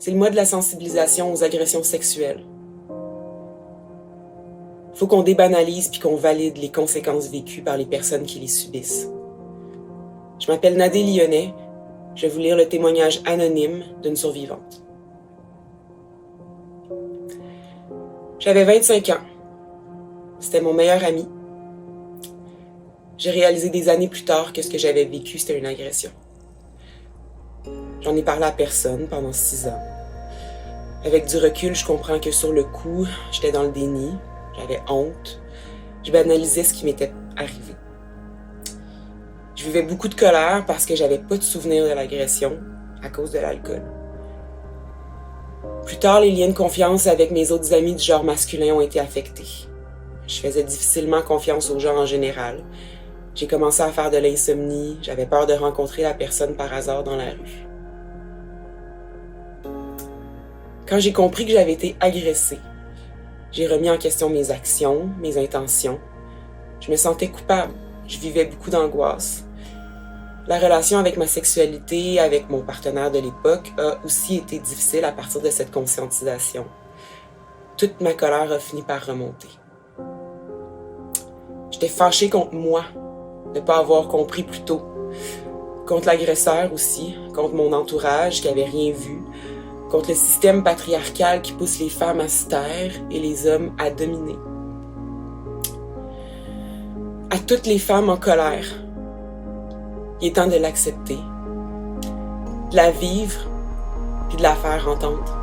C'est le mois de la sensibilisation aux agressions sexuelles. Il faut qu'on débanalise puis qu'on valide les conséquences vécues par les personnes qui les subissent. Je m'appelle Nadé Lyonnais. Je vais vous lire le témoignage anonyme d'une survivante. J'avais 25 ans. C'était mon meilleur ami. J'ai réalisé des années plus tard que ce que j'avais vécu, c'était une agression. J'en ai parlé à personne pendant 6 ans. Avec du recul, je comprends que sur le coup, j'étais dans le déni, j'avais honte, je banalisais ce qui m'était arrivé. Je vivais beaucoup de colère parce que j'avais pas de souvenir de l'agression à cause de l'alcool. Plus tard, les liens de confiance avec mes autres amis du genre masculin ont été affectés. Je faisais difficilement confiance aux gens en général. J'ai commencé à faire de l'insomnie, j'avais peur de rencontrer la personne par hasard dans la rue. Quand j'ai compris que j'avais été agressée, j'ai remis en question mes actions, mes intentions. Je me sentais coupable, je vivais beaucoup d'angoisse. La relation avec ma sexualité, avec mon partenaire de l'époque, a aussi été difficile à partir de cette conscientisation. Toute ma colère a fini par remonter. J'étais fâchée contre moi de ne pas avoir compris plus tôt, contre l'agresseur aussi, contre mon entourage qui n'avait rien vu, contre le système patriarcal qui pousse les femmes à se taire et les hommes à dominer. À toutes les femmes en colère, il est temps de l'accepter, de la vivre, puis de la faire entendre.